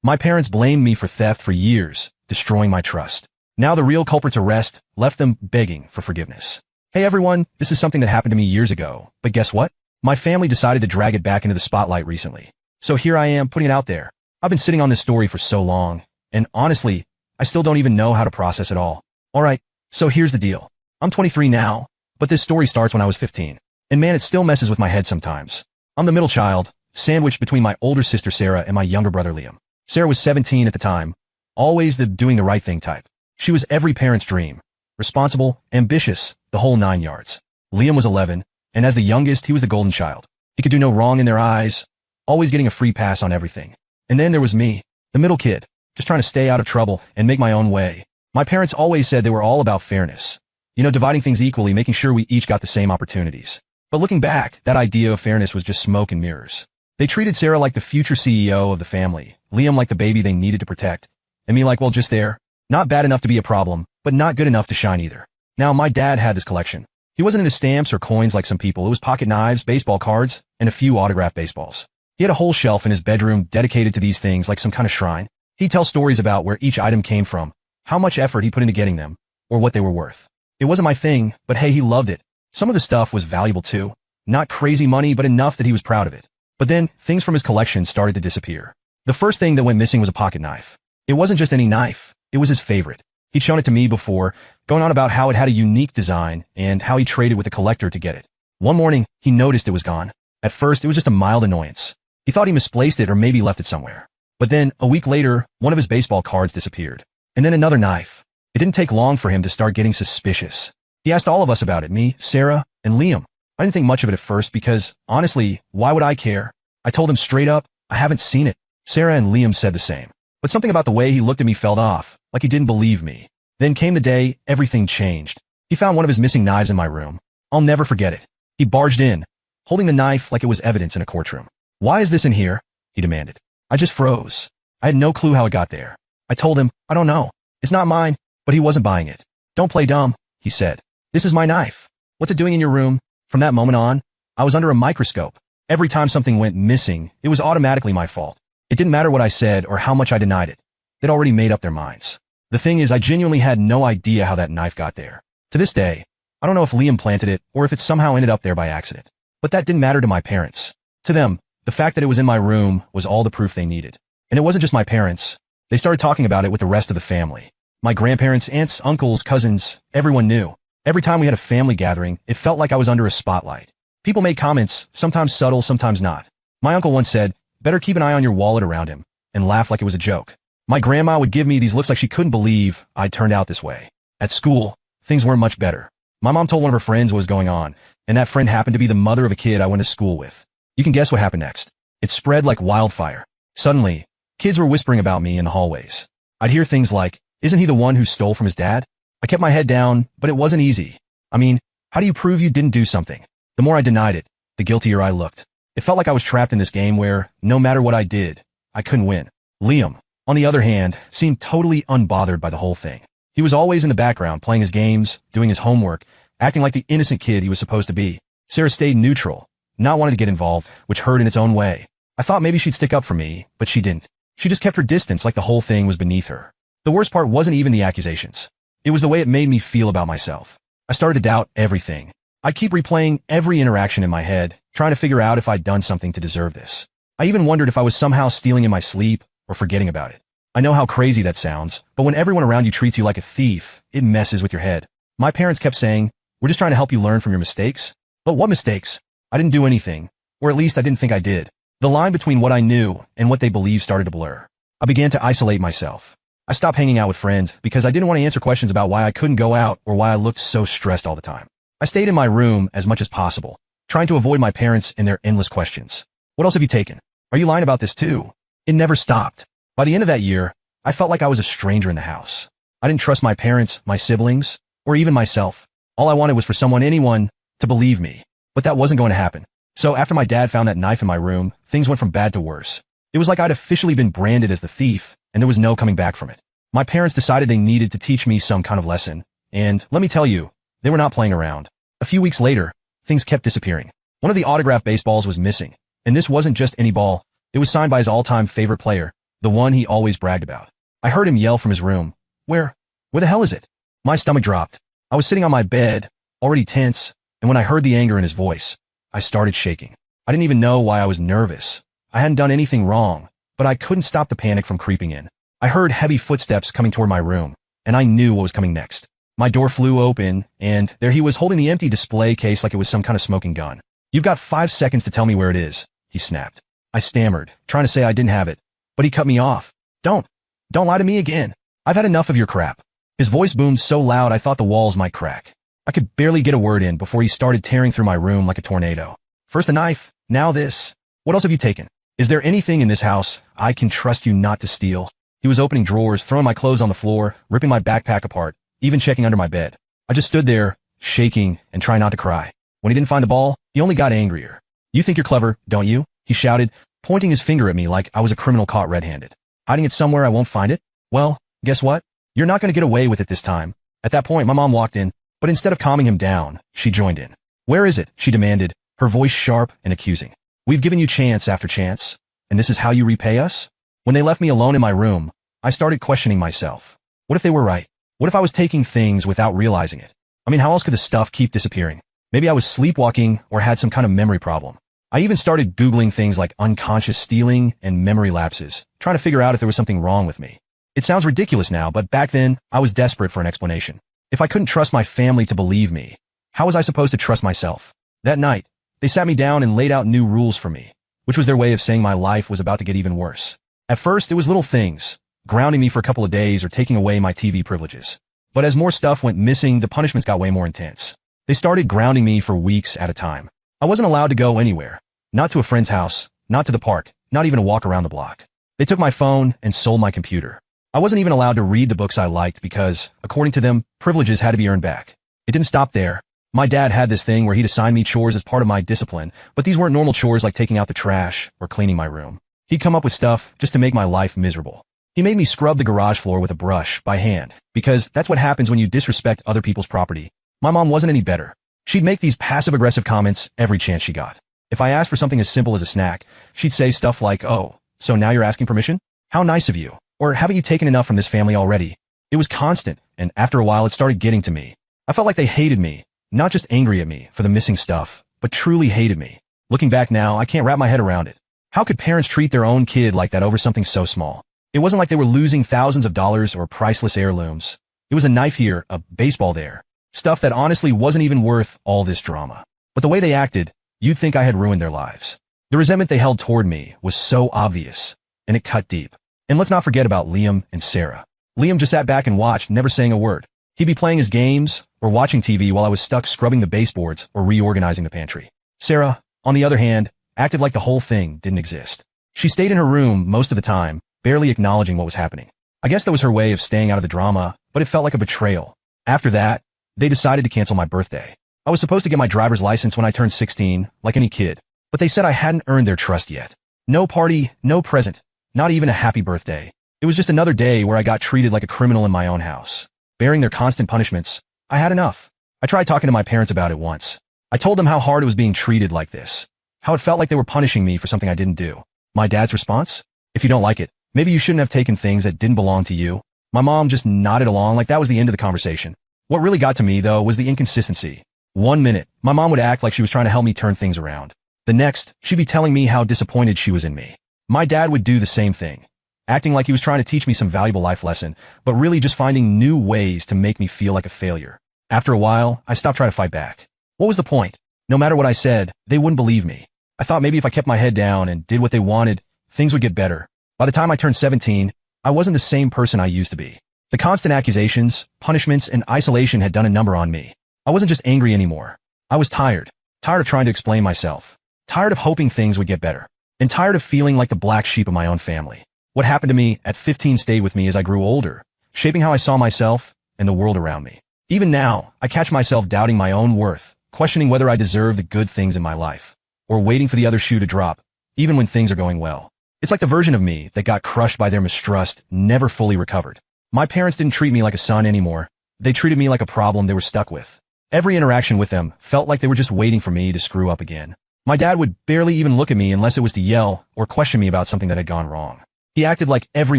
My parents blamed me for theft for years, destroying my trust. Now the real culprit's arrest left them begging for forgiveness. Hey everyone, this is something that happened to me years ago, but guess what? My family decided to drag it back into the spotlight recently. So here I am putting it out there. I've been sitting on this story for so long, and honestly, I still don't even know how to process it all. Alright, so here's the deal. I'm 23 now, but this story starts when I was 15. And man, it still messes with my head sometimes. I'm the middle child, sandwiched between my older sister Sarah and my younger brother Liam. Sarah was 17 at the time, always the doing the right thing type. She was every parent's dream. Responsible, ambitious, the whole 9 yards. Liam was 11, and as the youngest, he was the golden child. He could do no wrong in their eyes, always getting a free pass on everything. And then there was me, the middle kid, just trying to stay out of trouble and make my own way. My parents always said they were all about fairness. You know, dividing things equally, making sure we each got the same opportunities. But looking back, that idea of fairness was just smoke and mirrors. They treated Sarah like the future CEO of the family, Liam like the baby they needed to protect, and me like, well, just there. Not bad enough to be a problem, but not good enough to shine either. Now, my dad had this collection. He wasn't into stamps or coins like some people. It was pocket knives, baseball cards, and a few autographed baseballs. He had a whole shelf in his bedroom dedicated to these things like some kind of shrine. He'd tell stories about where each item came from, how much effort he put into getting them, or what they were worth. It wasn't my thing, but hey, he loved it. Some of the stuff was valuable too. Not crazy money, but enough that he was proud of it. But then, things from his collection started to disappear. The first thing that went missing was a pocket knife. It wasn't just any knife. It was his favorite. He'd shown it to me before, going on about how it had a unique design and how he traded with a collector to get it. One morning, he noticed it was gone. At first, it was just a mild annoyance. He thought he misplaced it or maybe left it somewhere. But then, a week later, one of his baseball cards disappeared. And then another knife. It didn't take long for him to start getting suspicious. He asked all of us about it, me, Sarah, and Liam. I didn't think much of it at first because, honestly, why would I care? I told him straight up, I haven't seen it. Sarah and Liam said the same. But something about the way he looked at me felt off, like he didn't believe me. Then came the day, everything changed. He found one of his missing knives in my room. I'll never forget it. He barged in, holding the knife like it was evidence in a courtroom. Why is this in here? He demanded. I just froze. I had no clue how it got there. I told him, I don't know. It's not mine, but he wasn't buying it. Don't play dumb, he said. This is my knife. What's it doing in your room? From that moment on, I was under a microscope. Every time something went missing, it was automatically my fault. It didn't matter what I said or how much I denied it. They'd already made up their minds. The thing is, I genuinely had no idea how that knife got there. To this day, I don't know if Liam planted it or if it somehow ended up there by accident. But that didn't matter to my parents. To them, the fact that it was in my room was all the proof they needed. And it wasn't just my parents. They started talking about it with the rest of the family. My grandparents, aunts, uncles, cousins, everyone knew. Every time we had a family gathering, it felt like I was under a spotlight. People made comments, sometimes subtle, sometimes not. My uncle once said, better keep an eye on your wallet around him, and laugh like it was a joke. My grandma would give me these looks like she couldn't believe I'd turned out this way. At school, things weren't much better. My mom told one of her friends what was going on, and that friend happened to be the mother of a kid I went to school with. You can guess what happened next. It spread like wildfire. Suddenly, kids were whispering about me in the hallways. I'd hear things like, isn't he the one who stole from his dad? I kept my head down, but it wasn't easy. I mean, how do you prove you didn't do something? The more I denied it, the guiltier I looked. It felt like I was trapped in this game where, no matter what I did, I couldn't win. Liam, on the other hand, seemed totally unbothered by the whole thing. He was always in the background, playing his games, doing his homework, acting like the innocent kid he was supposed to be. Sarah stayed neutral, not wanting to get involved, which hurt in its own way. I thought maybe she'd stick up for me, but she didn't. She just kept her distance like the whole thing was beneath her. The worst part wasn't even the accusations. It was the way it made me feel about myself. I started to doubt everything. I'd keep replaying every interaction in my head, trying to figure out if I'd done something to deserve this. I even wondered if I was somehow stealing in my sleep or forgetting about it. I know how crazy that sounds, but when everyone around you treats you like a thief, it messes with your head. My parents kept saying, we're just trying to help you learn from your mistakes. But what mistakes? I didn't do anything, or at least I didn't think I did. The line between what I knew and what they believed started to blur. I began to isolate myself. I stopped hanging out with friends because I didn't want to answer questions about why I couldn't go out or why I looked so stressed all the time. I stayed in my room as much as possible, trying to avoid my parents and their endless questions. What else have you taken? Are you lying about this too? It never stopped. By the end of that year, I felt like I was a stranger in the house. I didn't trust my parents, my siblings, or even myself. All I wanted was for anyone, to believe me. But that wasn't going to happen. So after my dad found that knife in my room, things went from bad to worse. It was like I'd officially been branded as the thief, and there was no coming back from it. My parents decided they needed to teach me some kind of lesson, and let me tell you, they were not playing around. A few weeks later, things kept disappearing. One of the autographed baseballs was missing, and this wasn't just any ball. It was signed by his all-time favorite player, The one he always bragged about. I heard him yell from his room, Where the hell is it? My stomach dropped. I was sitting on my bed, already tense, and when I heard the anger in his voice, I started shaking. I didn't even know why I was nervous. I hadn't done anything wrong, but I couldn't stop the panic from creeping in. I heard heavy footsteps coming toward my room, and I knew what was coming next. My door flew open, and there he was holding the empty display case like it was some kind of smoking gun. You've got 5 seconds to tell me where it is, he snapped. I stammered, trying to say I didn't have it, but he cut me off. Don't lie to me again. I've had enough of your crap. His voice boomed so loud I thought the walls might crack. I could barely get a word in before he started tearing through my room like a tornado. First a knife, now this. What else have you taken? Is there anything in this house I can trust you not to steal? He was opening drawers, throwing my clothes on the floor, ripping my backpack apart, even checking under my bed. I just stood there, shaking and trying not to cry. When he didn't find the ball, he only got angrier. You think you're clever, don't you? He shouted, pointing his finger at me like I was a criminal caught red-handed. Hiding it somewhere I won't find it? Well, guess what? You're not going to get away with it this time. At that point, my mom walked in, but instead of calming him down, she joined in. Where is it? She demanded, her voice sharp and accusing. We've given you chance after chance, and this is how you repay us? When they left me alone in my room, I started questioning myself. What if they were right? What if I was taking things without realizing it? I mean, how else could the stuff keep disappearing? Maybe I was sleepwalking or had some kind of memory problem. I even started Googling things like unconscious stealing and memory lapses, trying to figure out if there was something wrong with me. It sounds ridiculous now, but back then, I was desperate for an explanation. If I couldn't trust my family to believe me, how was I supposed to trust myself? That night, they sat me down and laid out new rules for me, which was their way of saying my life was about to get even worse. At first, it was little things, grounding me for a couple of days or taking away my TV privileges. But as more stuff went missing, the punishments got way more intense. They started grounding me for weeks at a time. I wasn't allowed to go anywhere. Not to a friend's house, not to the park, not even a walk around the block. They took my phone and sold my computer. I wasn't even allowed to read the books I liked because, according to them, privileges had to be earned back. It didn't stop there. My dad had this thing where he'd assign me chores as part of my discipline, but these weren't normal chores like taking out the trash or cleaning my room. He'd come up with stuff just to make my life miserable. He made me scrub the garage floor with a brush by hand, because that's what happens when you disrespect other people's property. My mom wasn't any better. She'd make these passive-aggressive comments every chance she got. If I asked for something as simple as a snack, she'd say stuff like, "Oh, so now you're asking permission? How nice of you." Or, "Haven't you taken enough from this family already?" It was constant, and after a while it started getting to me. I felt like they hated me, not just angry at me for the missing stuff, but truly hated me. Looking back now, I can't wrap my head around it. How could parents treat their own kid like that over something so small? It wasn't like they were losing thousands of dollars or priceless heirlooms. It was a knife here, a baseball there. Stuff that honestly wasn't even worth all this drama. But the way they acted, you'd think I had ruined their lives. The resentment they held toward me was so obvious, and it cut deep. And let's not forget about Liam and Sarah. Liam just sat back and watched, never saying a word. He'd be playing his games or watching TV while I was stuck scrubbing the baseboards or reorganizing the pantry. Sarah, on the other hand, acted like the whole thing didn't exist. She stayed in her room most of the time, barely acknowledging what was happening. I guess that was her way of staying out of the drama, but it felt like a betrayal. After that, they decided to cancel my birthday. I was supposed to get my driver's license when I turned 16, like any kid, but they said I hadn't earned their trust yet. No party, no present, not even a happy birthday. It was just another day where I got treated like a criminal in my own house. Bearing their constant punishments, I had enough. I tried talking to my parents about it once. I told them how hard it was being treated like this, how it felt like they were punishing me for something I didn't do. My dad's response? If you don't like it, maybe you shouldn't have taken things that didn't belong to you. My mom just nodded along like that was the end of the conversation. What really got to me, though, was the inconsistency. One minute, my mom would act like she was trying to help me turn things around. The next, she'd be telling me how disappointed she was in me. My dad would do the same thing, acting like he was trying to teach me some valuable life lesson, but really just finding new ways to make me feel like a failure. After a while, I stopped trying to fight back. What was the point? No matter what I said, they wouldn't believe me. I thought maybe if I kept my head down and did what they wanted, things would get better. By the time I turned 17, I wasn't the same person I used to be. The constant accusations, punishments, and isolation had done a number on me. I wasn't just angry anymore. I was tired. Tired of trying to explain myself. Tired of hoping things would get better. And tired of feeling like the black sheep of my own family. What happened to me at 15 stayed with me as I grew older, shaping how I saw myself and the world around me. Even now, I catch myself doubting my own worth, questioning whether I deserve the good things in my life, or waiting for the other shoe to drop, even when things are going well. It's like the version of me that got crushed by their mistrust never fully recovered. My parents didn't treat me like a son anymore. They treated me like a problem they were stuck with. Every interaction with them felt like they were just waiting for me to screw up again. My dad would barely even look at me unless it was to yell or question me about something that had gone wrong. He acted like every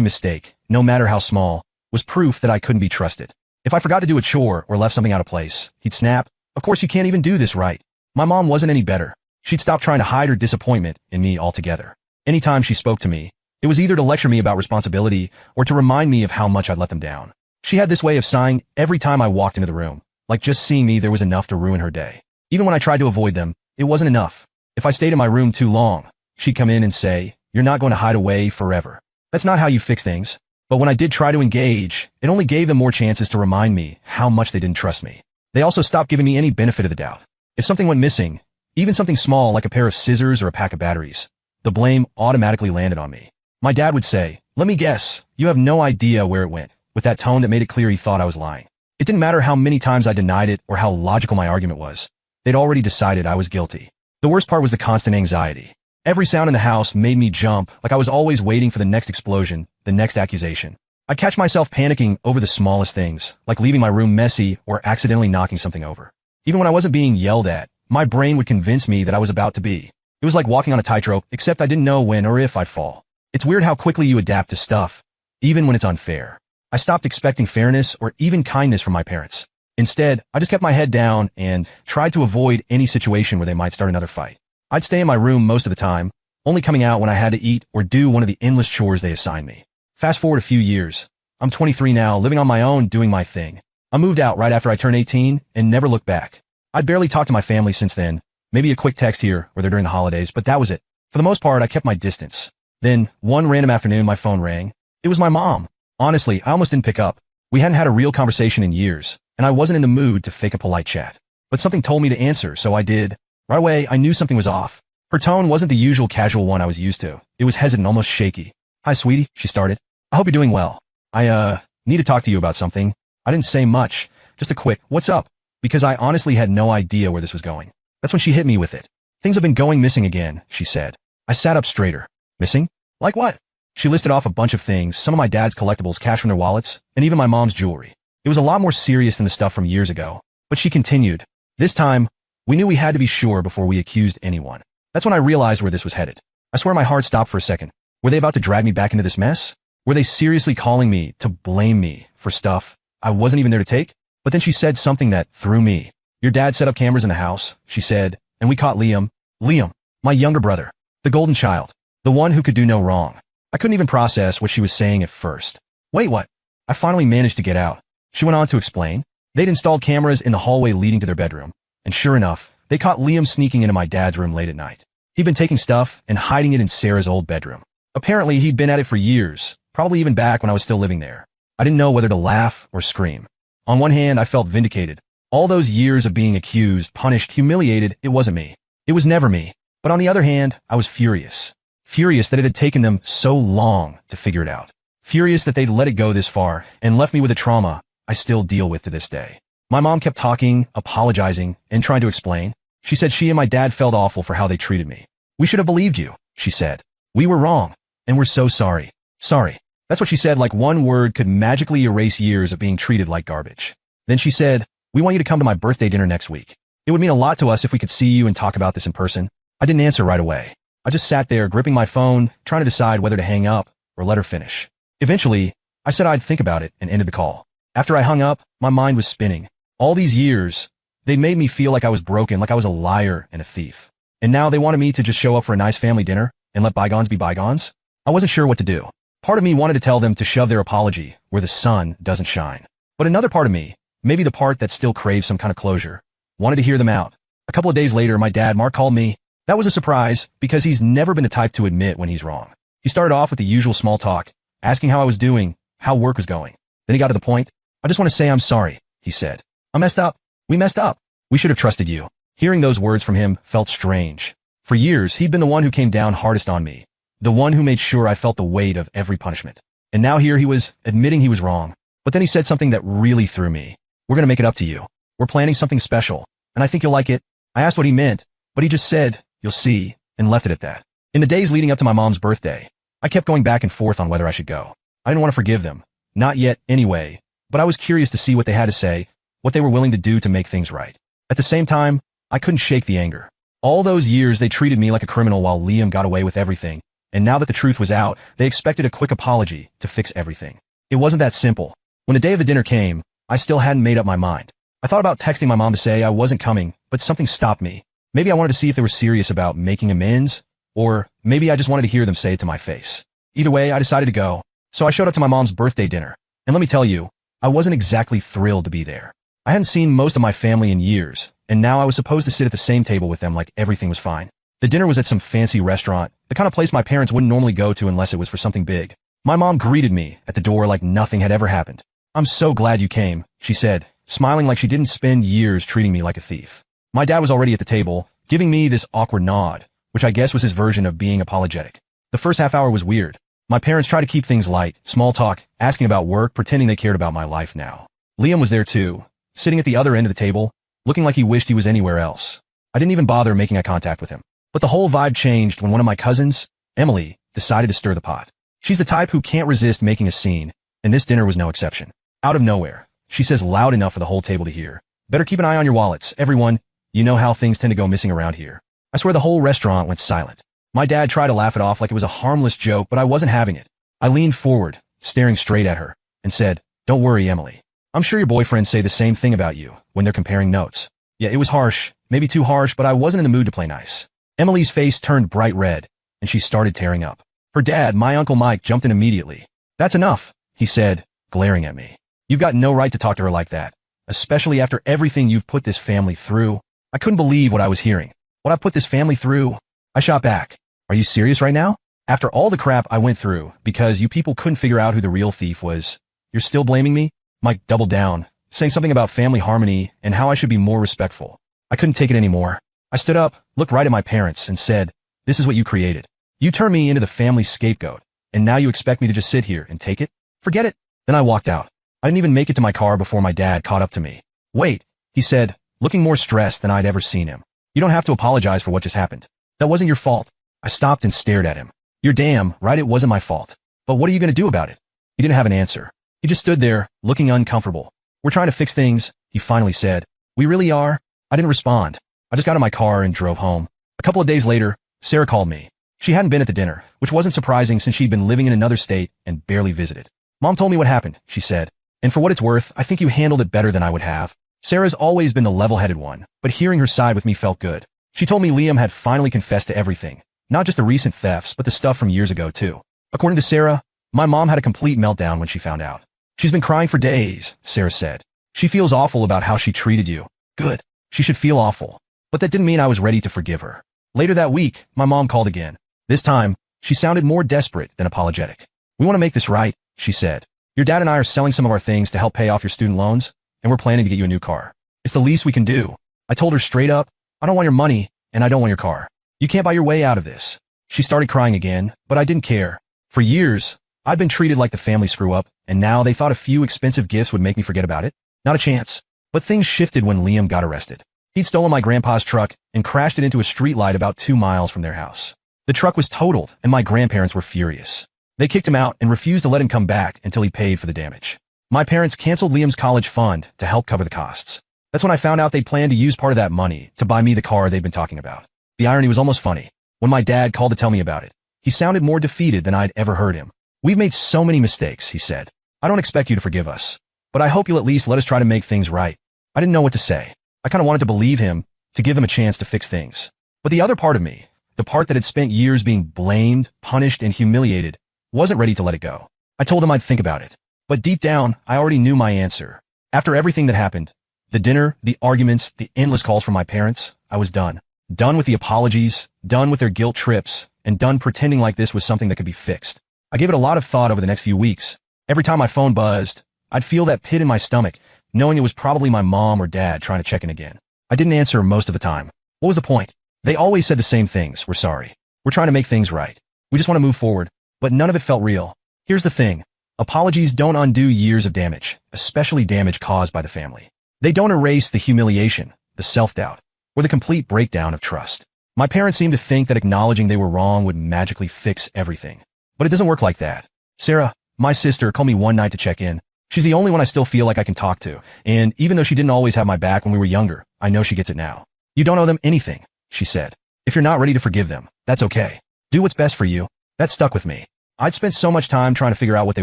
mistake, no matter how small, was proof that I couldn't be trusted. If I forgot to do a chore or left something out of place, he'd snap, "Of course you can't even do this right." My mom wasn't any better. She'd stopped trying to hide her disappointment in me altogether. Anytime she spoke to me, it was either to lecture me about responsibility or to remind me of how much I'd let them down. She had this way of sighing every time I walked into the room, like just seeing me there was enough to ruin her day. Even when I tried to avoid them, it wasn't enough. If I stayed in my room too long, she'd come in and say, "You're not going to hide away forever. That's not how you fix things." But when I did try to engage, it only gave them more chances to remind me how much they didn't trust me. They also stopped giving me any benefit of the doubt. If something went missing, even something small like a pair of scissors or a pack of batteries, the blame automatically landed on me. My dad would say, "Let me guess, you have no idea where it went," with that tone that made it clear he thought I was lying. It didn't matter how many times I denied it or how logical my argument was. They'd already decided I was guilty. The worst part was the constant anxiety. Every sound in the house made me jump, like I was always waiting for the next explosion, the next accusation. I'd catch myself panicking over the smallest things, like leaving my room messy or accidentally knocking something over. Even when I wasn't being yelled at, my brain would convince me that I was about to be. It was like walking on a tightrope, except I didn't know when or if I'd fall. It's weird how quickly you adapt to stuff, even when it's unfair. I stopped expecting fairness or even kindness from my parents. Instead, I just kept my head down and tried to avoid any situation where they might start another fight. I'd stay in my room most of the time, only coming out when I had to eat or do one of the endless chores they assigned me. Fast forward a few years. I'm 23 now, living on my own, doing my thing. I moved out right after I turned 18 and never looked back. I'd barely talked to my family since then, maybe a quick text here or there during the holidays, but that was it. For the most part, I kept my distance. Then, one random afternoon, my phone rang. It was my mom. Honestly, I almost didn't pick up. We hadn't had a real conversation in years, and I wasn't in the mood to fake a polite chat. But something told me to answer, so I did. Right away, I knew something was off. Her tone wasn't the usual casual one I was used to. It was hesitant, almost shaky. "Hi, sweetie," she started. "I hope you're doing well. I need to talk to you about something." I didn't say much, just a quick, "What's up?" because I honestly had no idea where this was going. That's when she hit me with it. "Things have been going missing again," she said. I sat up straighter. "Missing? Like what?" She listed off a bunch of things, some of my dad's collectibles, cash from their wallets, and even my mom's jewelry. It was a lot more serious than the stuff from years ago. But she continued. "This time, we knew we had to be sure before we accused anyone." That's when I realized where this was headed. I swear my heart stopped for a second. Were they about to drag me back into this mess? Were they seriously calling me to blame me for stuff I wasn't even there to take? But then she said something that threw me. "Your dad set up cameras in the house," she said, "and we caught Liam." Liam, my younger brother, the golden child, the one who could do no wrong. I couldn't even process what she was saying at first. "Wait, what?" I finally managed to get out. She went on to explain. They'd installed cameras in the hallway leading to their bedroom. And sure enough, they caught Liam sneaking into my dad's room late at night. He'd been taking stuff and hiding it in Sarah's old bedroom. Apparently, he'd been at it for years, probably even back when I was still living there. I didn't know whether to laugh or scream. On one hand, I felt vindicated. All those years of being accused, punished, humiliated, it wasn't me. It was never me. But on the other hand, I was furious. Furious that it had taken them so long to figure it out. Furious that they'd let it go this far and left me with a trauma I still deal with to this day. My mom kept talking, apologizing, and trying to explain. She said she and my dad felt awful for how they treated me. "We should have believed you," she said. "We were wrong, and we're so sorry." Sorry. That's what she said, like one word could magically erase years of being treated like garbage. Then she said, "We want you to come to my birthday dinner next week. It would mean a lot to us if we could see you and talk about this in person." I didn't answer right away. I just sat there gripping my phone, trying to decide whether to hang up or let her finish. Eventually, I said I'd think about it and ended the call. After I hung up, my mind was spinning. All these years, they'd made me feel like I was broken, like I was a liar and a thief. And now they wanted me to just show up for a nice family dinner and let bygones be bygones? I wasn't sure what to do. Part of me wanted to tell them to shove their apology where the sun doesn't shine. But another part of me, maybe the part that still craves some kind of closure, wanted to hear them out. A couple of days later, my dad, Mark, called me. That was a surprise because he's never been the type to admit when he's wrong. He started off with the usual small talk, asking how I was doing, how work was going. Then he got to the point. "I just want to say I'm sorry," he said. "I messed up. We messed up. We should have trusted you." Hearing those words from him felt strange. For years, he'd been the one who came down hardest on me, the one who made sure I felt the weight of every punishment. And now here he was, admitting he was wrong. But then he said something that really threw me. "We're going to make it up to you. We're planning something special, and I think you'll like it." I asked what he meant, but he just said, "You'll see," and left it at that. In the days leading up to my mom's birthday, I kept going back and forth on whether I should go. I didn't want to forgive them. Not yet, anyway. But I was curious to see what they had to say, what they were willing to do to make things right. At the same time, I couldn't shake the anger. All those years they treated me like a criminal while Liam got away with everything, and now that the truth was out, they expected a quick apology to fix everything. It wasn't that simple. When the day of the dinner came, I still hadn't made up my mind. I thought about texting my mom to say I wasn't coming, but something stopped me. Maybe I wanted to see if they were serious about making amends, or maybe I just wanted to hear them say it to my face. Either way, I decided to go, so I showed up to my mom's birthday dinner. And let me tell you, I wasn't exactly thrilled to be there. I hadn't seen most of my family in years, and now I was supposed to sit at the same table with them like everything was fine. The dinner was at some fancy restaurant, the kind of place my parents wouldn't normally go to unless it was for something big. My mom greeted me at the door like nothing had ever happened. "I'm so glad you came," she said, smiling like she didn't spend years treating me like a thief. My dad was already at the table, giving me this awkward nod, which I guess was his version of being apologetic. The first half hour was weird. My parents tried to keep things light, small talk, asking about work, pretending they cared about my life now. Liam was there too, sitting at the other end of the table, looking like he wished he was anywhere else. I didn't even bother making eye contact with him. But the whole vibe changed when one of my cousins, Emily, decided to stir the pot. She's the type who can't resist making a scene, and this dinner was no exception. Out of nowhere, she says loud enough for the whole table to hear, "Better keep an eye on your wallets, everyone. You know how things tend to go missing around here." I swear the whole restaurant went silent. My dad tried to laugh it off like it was a harmless joke, but I wasn't having it. I leaned forward, staring straight at her, and said, "Don't worry, Emily. I'm sure your boyfriends say the same thing about you when they're comparing notes." Yeah, it was harsh, maybe too harsh, but I wasn't in the mood to play nice. Emily's face turned bright red, and she started tearing up. Her dad, my Uncle Mike, jumped in immediately. "That's enough," he said, glaring at me. "You've got no right to talk to her like that, especially after everything you've put this family through." I couldn't believe what I was hearing. What I put this family through? I shot back. "Are you serious right now? After all the crap I went through because you people couldn't figure out who the real thief was, you're still blaming me?" Mike doubled down, saying something about family harmony and how I should be more respectful. I couldn't take it anymore. I stood up, looked right at my parents, and said, "This is what you created. You turned me into the family scapegoat, and now you expect me to just sit here and take it? Forget it." Then I walked out. I didn't even make it to my car before my dad caught up to me. "Wait," he said, looking more stressed than I'd ever seen him. "You don't have to apologize for what just happened. That wasn't your fault." I stopped and stared at him. "You're damn right it wasn't my fault. But what are you going to do about it?" He didn't have an answer. He just stood there, looking uncomfortable. "We're trying to fix things," he finally said. "We really are?" I didn't respond. I just got in my car and drove home. A couple of days later, Sarah called me. She hadn't been at the dinner, which wasn't surprising since she'd been living in another state and barely visited. "Mom told me what happened," she said. "And for what it's worth, I think you handled it better than I would have." Sarah's always been the level-headed one, but hearing her side with me felt good. She told me Liam had finally confessed to everything, not just the recent thefts, but the stuff from years ago too. According to Sarah, my mom had a complete meltdown when she found out. "She's been crying for days," Sarah said. "She feels awful about how she treated you." Good. She should feel awful. But that didn't mean I was ready to forgive her. Later that week, my mom called again. This time, she sounded more desperate than apologetic. "We want to make this right," she said. "Your dad and I are selling some of our things to help pay off your student loans, and we're planning to get you a new car. It's the least we can do." I told her straight up, "I don't want your money, and I don't want your car. You can't buy your way out of this." She started crying again, but I didn't care. For years, I'd been treated like the family screw-up, and now they thought a few expensive gifts would make me forget about it? Not a chance. But things shifted when Liam got arrested. He'd stolen my grandpa's truck and crashed it into a streetlight about 2 miles from their house. The truck was totaled, and my grandparents were furious. They kicked him out and refused to let him come back until he paid for the damage. My parents canceled Liam's college fund to help cover the costs. That's when I found out they planned to use part of that money to buy me the car they'd been talking about. The irony was almost funny. When my dad called to tell me about it, he sounded more defeated than I'd ever heard him. "We've made so many mistakes," he said. "I don't expect you to forgive us, but I hope you'll at least let us try to make things right." I didn't know what to say. I kind of wanted to believe him, to give them a chance to fix things. But the other part of me, the part that had spent years being blamed, punished, and humiliated, wasn't ready to let it go. I told him I'd think about it. But deep down, I already knew my answer. After everything that happened, the dinner, the arguments, the endless calls from my parents, I was done. Done with the apologies, done with their guilt trips, and done pretending like this was something that could be fixed. I gave it a lot of thought over the next few weeks. Every time my phone buzzed, I'd feel that pit in my stomach, knowing it was probably my mom or dad trying to check in again. I didn't answer most of the time. What was the point? They always said the same things. "We're sorry. We're trying to make things right. We just want to move forward." But none of it felt real. Here's the thing. Apologies don't undo years of damage, especially damage caused by the family. They don't erase the humiliation, the self-doubt, or the complete breakdown of trust. My parents seemed to think that acknowledging they were wrong would magically fix everything. But it doesn't work like that. Sarah, my sister, called me one night to check in. She's the only one I still feel like I can talk to, and even though she didn't always have my back when we were younger, I know she gets it now. "You don't owe them anything," she said. "If you're not ready to forgive them, that's okay. Do what's best for you. That stuck with me. I'd spent so much time trying to figure out what they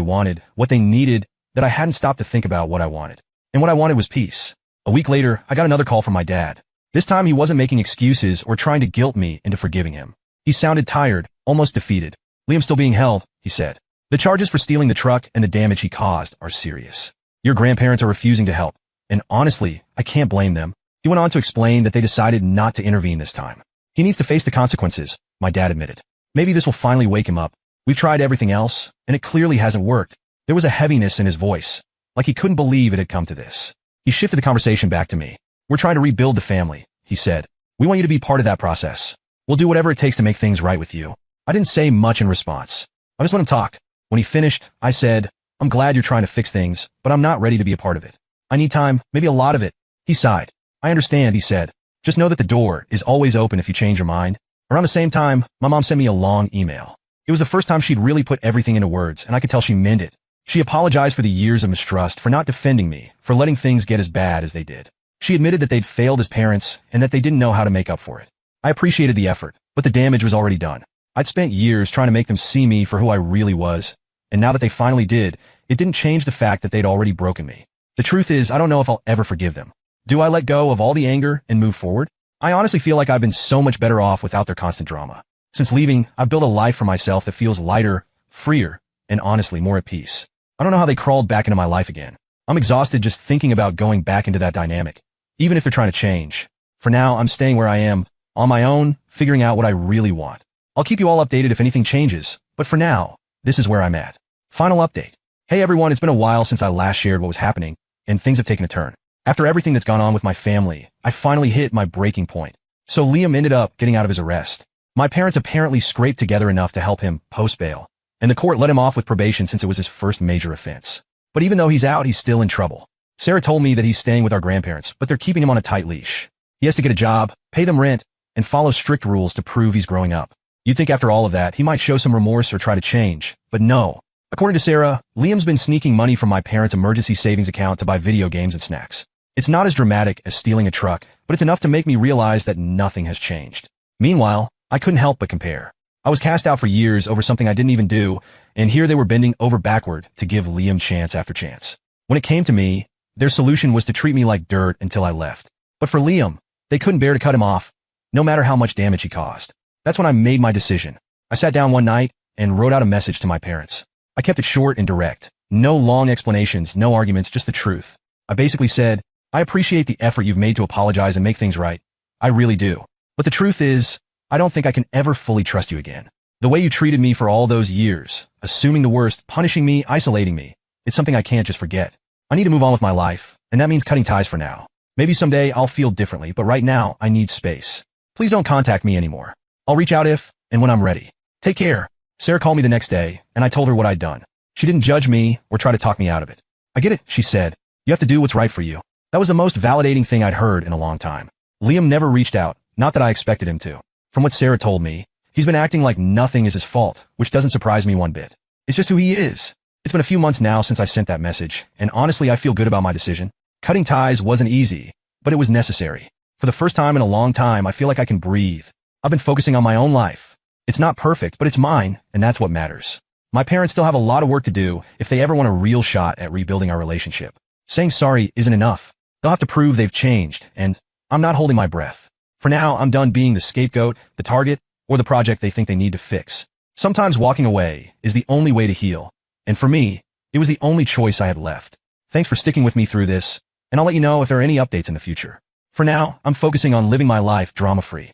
wanted, what they needed, that I hadn't stopped to think about what I wanted. And what I wanted was peace. A week later, I got another call from my dad. This time he wasn't making excuses or trying to guilt me into forgiving him. He sounded tired, almost defeated. "Liam's still being held," he said. "The charges for stealing the truck and the damage he caused are serious. Your grandparents are refusing to help. And honestly, I can't blame them." He went on to explain that they decided not to intervene this time. "He needs to face the consequences," my dad admitted. "Maybe this will finally wake him up. We've tried everything else, and it clearly hasn't worked." There was a heaviness in his voice, like he couldn't believe it had come to this. He shifted the conversation back to me. "We're trying to rebuild the family," he said. "We want you to be part of that process. We'll do whatever it takes to make things right with you." I didn't say much in response. I just let him talk. When he finished, I said, "I'm glad you're trying to fix things, but I'm not ready to be a part of it. I need time, maybe a lot of it." He sighed. "I understand," he said. "Just know that the door is always open if you change your mind." Around the same time, my mom sent me a long email. It was the first time she'd really put everything into words, and I could tell she meant it. She apologized for the years of mistrust, for not defending me, for letting things get as bad as they did. She admitted that they'd failed as parents and that they didn't know how to make up for it. I appreciated the effort, but the damage was already done. I'd spent years trying to make them see me for who I really was, and now that they finally did, it didn't change the fact that they'd already broken me. The truth is, I don't know if I'll ever forgive them. Do I let go of all the anger and move forward? I honestly feel like I've been so much better off without their constant drama. Since leaving, I've built a life for myself that feels lighter, freer, and honestly more at peace. I don't know how they crawled back into my life again. I'm exhausted just thinking about going back into that dynamic, even if they're trying to change. For now, I'm staying where I am, on my own, figuring out what I really want. I'll keep you all updated if anything changes, but for now, this is where I'm at. Final update. Hey everyone, it's been a while since I last shared what was happening, and things have taken a turn. After everything that's gone on with my family, I finally hit my breaking point. So Liam ended up getting out of his arrest. My parents apparently scraped together enough to help him post bail, and the court let him off with probation since it was his first major offense. But even though he's out, he's still in trouble. Sarah told me that he's staying with our grandparents, but they're keeping him on a tight leash. He has to get a job, pay them rent, and follow strict rules to prove he's growing up. You'd think after all of that, he might show some remorse or try to change, but no. According to Sarah, Liam's been sneaking money from my parents' emergency savings account to buy video games and snacks. It's not as dramatic as stealing a truck, but it's enough to make me realize that nothing has changed. Meanwhile, I couldn't help but compare. I was cast out for years over something I didn't even do, and here they were bending over backward to give Liam chance after chance. When it came to me, their solution was to treat me like dirt until I left. But for Liam, they couldn't bear to cut him off, no matter how much damage he caused. That's when I made my decision. I sat down one night and wrote out a message to my parents. I kept it short and direct. No long explanations, no arguments, just the truth. I basically said, "I appreciate the effort you've made to apologize and make things right. I really do. But the truth is, I don't think I can ever fully trust you again. The way you treated me for all those years, assuming the worst, punishing me, isolating me, it's something I can't just forget. I need to move on with my life, and that means cutting ties for now. Maybe someday I'll feel differently, but right now I need space. Please don't contact me anymore. I'll reach out if and when I'm ready. Take care." Sarah called me the next day, and I told her what I'd done. She didn't judge me or try to talk me out of it. "I get it," she said. "You have to do what's right for you." That was the most validating thing I'd heard in a long time. Liam never reached out, not that I expected him to. From what Sarah told me, he's been acting like nothing is his fault, which doesn't surprise me one bit. It's just who he is. It's been a few months now since I sent that message, and honestly I feel good about my decision. Cutting ties wasn't easy, but it was necessary. For the first time in a long time, I feel like I can breathe. I've been focusing on my own life. It's not perfect, but it's mine, and that's what matters. My parents still have a lot of work to do if they ever want a real shot at rebuilding our relationship. Saying sorry isn't enough. They'll have to prove they've changed, and I'm not holding my breath. For now, I'm done being the scapegoat, the target, or the project they think they need to fix. Sometimes walking away is the only way to heal, and for me, it was the only choice I had left. Thanks for sticking with me through this, and I'll let you know if there are any updates in the future. For now, I'm focusing on living my life drama-free.